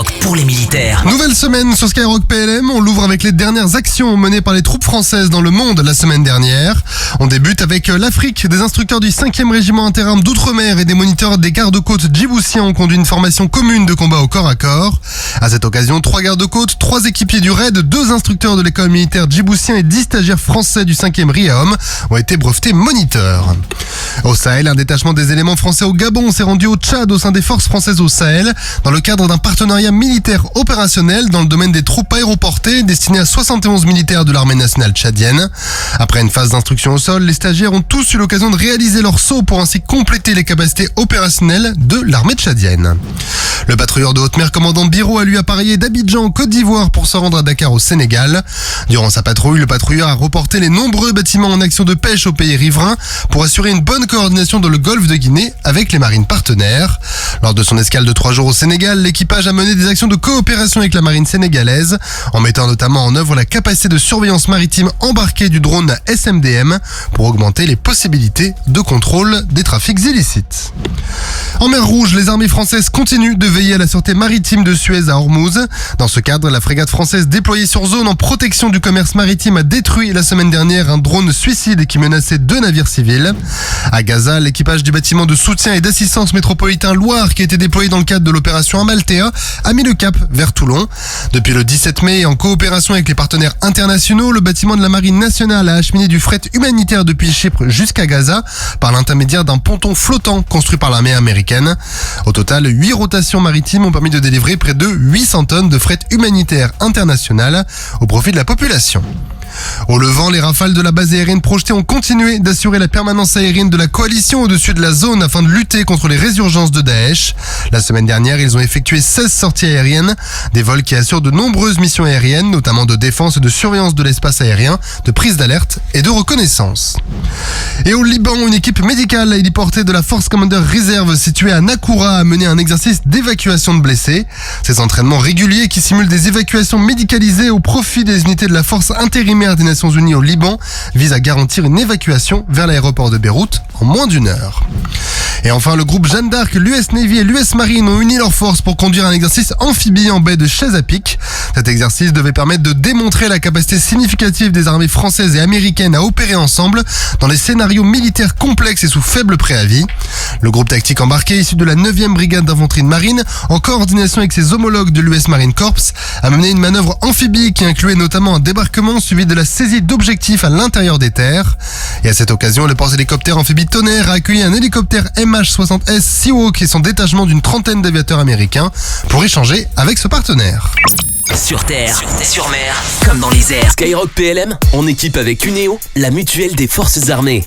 Skyrock pour les militaires. Nouvelle semaine sur Skyrock PLM, on l'ouvre avec les dernières actions menées par les troupes françaises dans le monde la semaine dernière. On débute avec l'Afrique. Des instructeurs du 5e régiment intérim d'outre-mer et des moniteurs des gardes-côtes djiboutiens ont conduit une formation commune de combat au corps à corps. À cette occasion, 3 gardes-côtes, 3 équipiers du RAID, 2 instructeurs de l'école militaire djiboutien et 10 stagiaires français du 5e RIAOM ont été brevetés moniteurs. Au Sahel, un détachement des éléments français au Gabon s'est rendu au Tchad au sein des forces françaises au Sahel dans le cadre d'un partenariat militaire opérationnel dans le domaine des troupes aéroportées destinées à 71 militaires de l'armée nationale tchadienne. Après une phase d'instruction au sol, les stagiaires ont tous eu l'occasion de réaliser leur saut pour ainsi compléter les capacités opérationnelles de l'armée tchadienne. Le patrouilleur de haute mer commandant Biro a lui appareillé d'Abidjan en Côte d'Ivoire pour se rendre à Dakar au Sénégal. Durant sa patrouille, le patrouilleur a reporté les nombreux bâtiments en action de pêche au pays riverain pour assurer une bonne coordination dans le golfe de Guinée avec les marines partenaires. Lors de son escale de 3 jours au Sénégal, l'équipage a mené des actions de coopération avec la marine sénégalaise, en mettant notamment en œuvre la capacité de surveillance maritime embarquée du drone SMDM pour augmenter les possibilités de contrôle des trafics illicites. En mer Rouge, les armées françaises continuent de veiller à la sûreté maritime de Suez à Ormuz. Dans ce cadre, la frégate française déployée sur zone en protection du commerce maritime a détruit la semaine dernière un drone suicide qui menaçait 2 navires civils. À Gaza, l'équipage du bâtiment de soutien et d'assistance métropolitain Loire, qui a été déployé dans le cadre de l'opération Amaltea, a mis le cap vers Toulon. Depuis le 17 mai, en coopération avec les partenaires internationaux, le bâtiment de la Marine nationale a acheminé du fret humanitaire depuis Chypre jusqu'à Gaza par l'intermédiaire d'un ponton flottant construit par l'armée américaine. Au total, 8 rotations maritimes ont permis de délivrer près de 800 tonnes de fret humanitaire international au profit de la population. Au Levant, les rafales de la base aérienne projetée ont continué d'assurer la permanence aérienne de la coalition au-dessus de la zone afin de lutter contre les résurgences de Daesh. La semaine dernière, ils ont effectué 16 sorties aériennes, des vols qui assurent de nombreuses missions aériennes, notamment de défense et de surveillance de l'espace aérien, de prise d'alerte et de reconnaissance. Et au Liban, une équipe médicale héliportée de la Force Commander Reserve située à Nakoura a mené un exercice d'évacuation de blessés. Ces entraînements réguliers qui simulent des évacuations médicalisées au profit des unités de la Force intérimaire des Nations Unies au Liban vise à garantir une évacuation vers l'aéroport de Beyrouth en moins d'1 heure. Et enfin, le groupe Jeanne d'Arc, l'US Navy et l'US Marine ont uni leurs forces pour conduire un exercice amphibie en baie de Chesapeake. Cet exercice devait permettre de démontrer la capacité significative des armées françaises et américaines à opérer ensemble dans les scénarios militaires complexes et sous faible préavis. Le groupe tactique embarqué, issu de la 9e brigade d'infanterie de marine, en coordination avec ses homologues de l'US Marine Corps, a mené une manœuvre amphibie qui incluait notamment un débarquement suivi de la saisie d'objectifs à l'intérieur des terres. Et à cette occasion, le porte-hélicoptère amphibie Tonnerre a accueilli un hélicoptère MH-60S Seahawk et son détachement d'une trentaine d'aviateurs américains pour échanger avec ce partenaire. Sur terre, sur mer, comme dans les airs. Skyrock PLM, en équipe avec Uneo, la mutuelle des forces armées.